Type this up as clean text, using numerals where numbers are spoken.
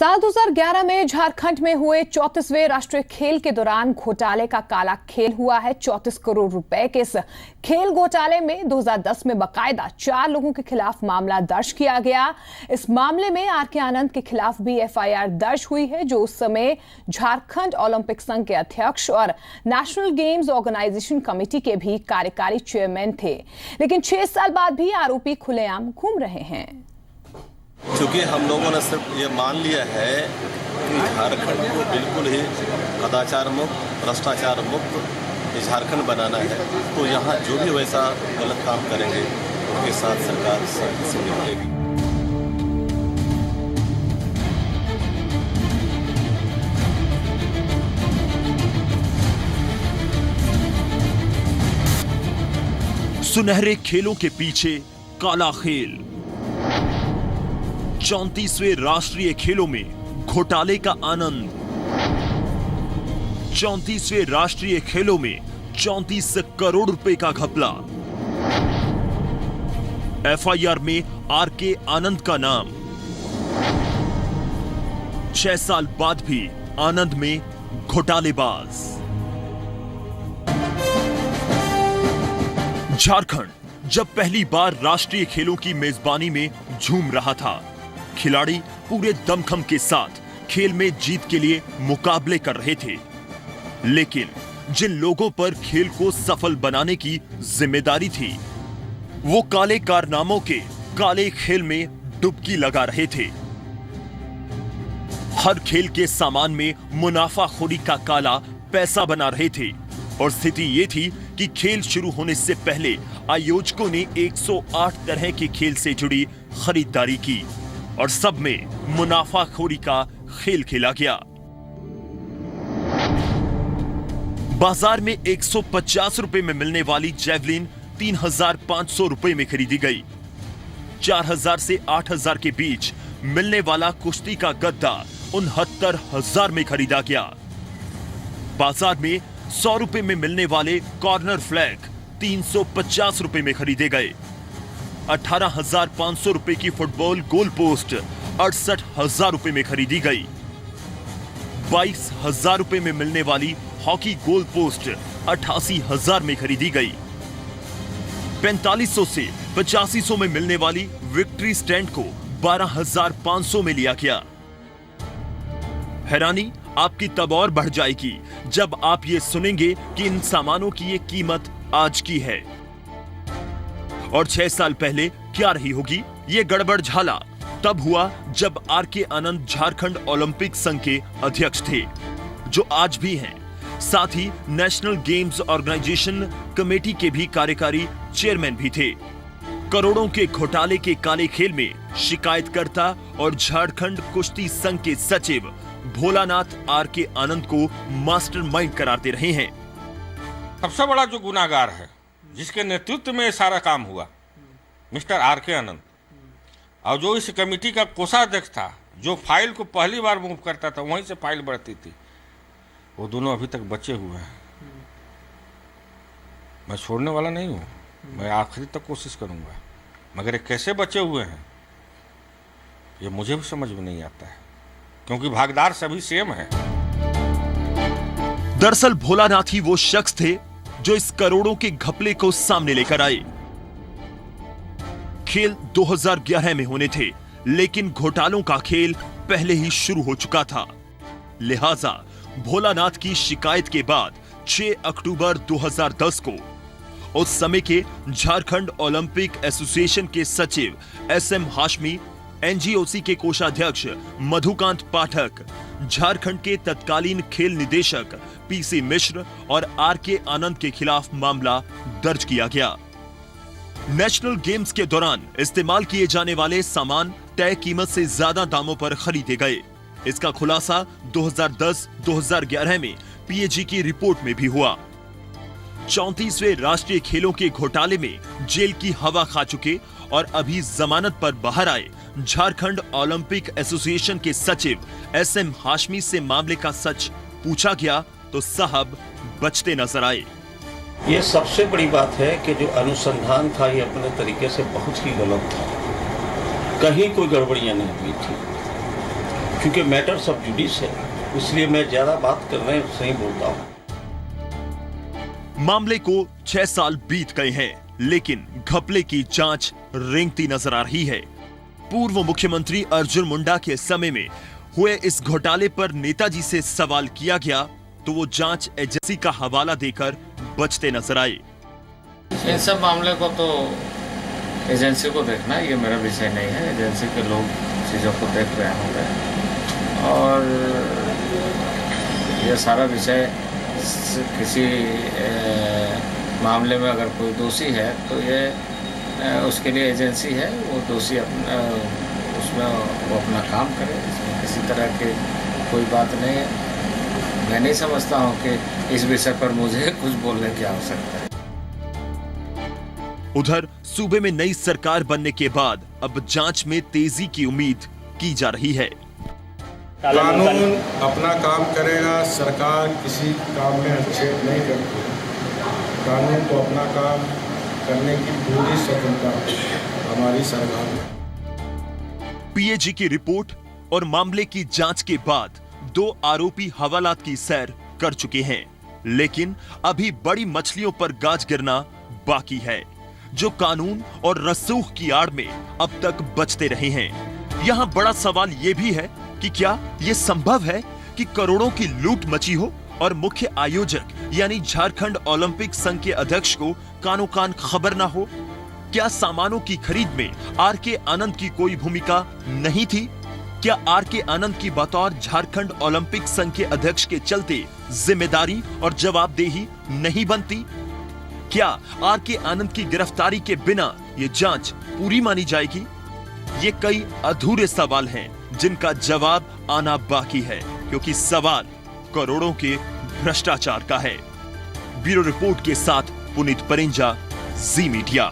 साल 2011 में झारखंड में हुए 34वें राष्ट्रीय खेल के दौरान घोटाले का काला खेल हुआ है। 34 करोड़ रुपए के इस खेल घोटाले में 2010 में बकायदा 4 लोगों के खिलाफ मामला दर्ज किया गया। इस मामले में आरके आनंद के खिलाफ भी एफआईआर दर्ज हुई है, जो उस समय झारखंड ओलंपिक संघ के अध्यक्ष और नेशनल गेम्स ऑर्गेनाइजेशन कमेटी के भी कार्यकारी चेयरमैन थे। लेकिन 6 साल बाद भी आरोपी खुलेआम घूम रहे हैं। क्योंकि हम लोगों ने सिर्फ ये मान लिया है कि झारखंड को बिल्कुल ही कदाचार मुक्त, भ्रष्टाचार मुक्त झारखंड बनाना है, तो यहाँ जो भी वैसा गलत काम करेंगे उनके साथ सरकार सख्ती से निपटेगी। सुनहरे खेलों के पीछे काला खेल। 34वें राष्ट्रीय खेलों में घोटाले का आनंद। 34वें राष्ट्रीय खेलों में 34 करोड़ रुपए का घपला। एफआईआर में आरके आनंद का नाम। 6 साल बाद भी आनंद में घोटालेबाज। झारखंड जब पहली बार राष्ट्रीय खेलों की मेजबानी में झूम रहा था, खिलाड़ी पूरे दमखम के साथ खेल में जीत के लिए मुकाबले कर रहे थे। लेकिन जिन लोगों पर खेल को सफल बनाने की जिम्मेदारी थी, वो काले कारनामों के काले खेल में डुबकी लगा रहे थे। हर खेल के सामान में मुनाफाखोरी का काला पैसा बना रहे थे। और स्थिति ये थी कि खेल शुरू होने से पहले आयोजकों ने 108 तरह के खेल से जुड़ी खरीदारी की और सब में मुनाफाखोरी का खेल खेला गया। बाजार में 150 रुपए में मिलने वाली जैवलिन 3500 रुपए में खरीदी गई। 4000 से 8000 के बीच मिलने वाला कुश्ती का गद्दा 69,000 में खरीदा गया। बाजार में 100 रुपए में मिलने वाले कॉर्नर फ्लैग 350 रुपए में खरीदे गए। 18,500 रुपए की फुटबॉल गोल पोस्ट 68,000 रुपए में खरीदी गई। 22,000 रुपए में मिलने वाली हॉकी गोल पोस्ट 88,000 में खरीदी गई। 4500 से 8500 में मिलने वाली विक्ट्री स्टैंड को 12,500 में लिया गया। हैरानी आपकी तब और बढ़ जाएगी जब आप ये सुनेंगे कि इन सामानों की ये कीमत आज की है और 6 साल पहले क्या रही होगी। ये गड़बड़ झाला तब हुआ जब आरके आनंद झारखंड ओलंपिक संघ के अध्यक्ष थे, जो आज भी हैं। साथ ही नेशनल गेम्स ऑर्गेनाइजेशन कमेटी के भी कार्यकारी चेयरमैन भी थे। करोड़ों के घोटाले के काले खेल में शिकायतकर्ता और झारखंड कुश्ती संघ के सचिव भोलानाथ आरके आनंद को मास्टरमाइंड कराते रहे हैं। सबसे बड़ा जो गुनाहगार है, जिसके नेतृत्व में सारा काम हुआ, मिस्टर आरके आनंद, और जो इस कमेटी का कोषाध्यक्ष था, जो फाइल को पहली बार मूव करता था, वहीं से फाइल बढ़ती थी, वो दोनों अभी तक बचे हुए हैं। मैं छोड़ने वाला नहीं हूँ, मैं आखिरी तक कोशिश करूँगा, मगर ये कैसे बचे हुए हैं ये मुझे भी समझ में नहीं आता है, क्योंकि भागीदार सभी सेम हैं। दरअसल भोलानाथ ही वो शख्स थे जो इस करोड़ों के घपले को सामने लेकर आए। खेल 2011 में होने थे, लेकिन घोटालों का खेल पहले ही शुरू हो चुका था। लिहाजा भोलानाथ की शिकायत के बाद 6 अक्टूबर 2010 को उस समय के झारखंड ओलंपिक एसोसिएशन के सचिव SM हाशमी, एनजीओसी के कोषाध्यक्ष मधुकांत पाठक, झारखंड के तत्कालीन खेल निदेशक PC मिश्र और आरके आनंद के खिलाफ मामला दर्ज किया गया। नेशनल गेम्स के दौरान इस्तेमाल किए जाने वाले सामान तय कीमत से ज्यादा दामों पर खरीदे गए। इसका खुलासा 2010-2011 में PAG की रिपोर्ट में भी हुआ। 34वें राष्ट्रीय खेलों के घोटाले में जेल की हवा खा चुके और अभी जमानत पर बाहर आए झारखंड ओलंपिक एसोसिएशन के सचिव SM हाशमी से मामले का सच पूछा गया तो साहब बचते नजर आए। ये सबसे बड़ी बात है कि जो अनुसंधान था ये अपने तरीके से बहुत ही गलत था, कहीं कोई गड़बड़ियां नहीं हुई थी। क्योंकि मैटर सब जुडिस है, इसलिए मैं ज़्यादा बात करने से ही बोलता हूँ। मामले को 6 साल बीत गए हैं, लेकिन घपले की जांच रेंगती नजर आ रही है। पूर्व मुख्यमंत्री अर्जुन मुंडा के समय में हुए इस घोटाले पर नेताजी से सवाल किया गया तो वो जांच एजेंसी का हवाला देकर बचते नजर आए। इन सब मामले को तो एजेंसी को देखना, ये मेरा विषय नहीं है। एजेंसी के लोग चीज़ों को देख रहे होंगे और ये सारा विषय किसी मामले में अगर कोई दोषी है तो ये उसके लिए एजेंसी है, वो दोषी उसमें वो अपना काम करे, इसमें किसी तरह की कोई बात नहीं है। मैं नहीं समझता हूँ कि इस विषय पर मुझे कुछ बोलने की आवश्यकता है। उधर सूबे में नई सरकार बनने के बाद अब जांच में तेजी की उम्मीद की जा रही है। कानून अपना काम करेगा, सरकार किसी काम में हस्तक्षेप नहीं करती। कानून को अपना काम करने की पूरी स्वतंत्रता हमारी सरकार में। पीएजी की रिपोर्ट और मामले की जांच के बाद 2 आरोपी हवालात की सैर कर चुके हैं, लेकिन अभी बड़ी मछलियों पर गाज गिरना बाकी है, जो कानून और रसूख की आड़ में अब तक बचते रहे हैं। यहां बड़ा सवाल यह भी है कि क्या यह संभव है कि करोड़ों की लूट मची हो और मुख्य आयोजक यानी झारखंड ओलंपिक संघ के अध्यक्ष को कानो कान खबर ना हो? क्या सामानों की खरीद में आरके आनंद की कोई भूमिका नहीं थी? क्या आरके आनंद की बतौर झारखंड ओलंपिक संघ के अध्यक्ष के चलते जिम्मेदारी और जवाबदेही नहीं बनती? क्या आरके आनंद की गिरफ्तारी के बिना ये जांच पूरी मानी जाएगी? ये कई अधूरे सवाल हैं जिनका जवाब आना बाकी है, क्योंकि सवाल करोड़ों के भ्रष्टाचार का है। ब्यूरो रिपोर्ट के साथ पुनीत परिंजा, जी मीडिया।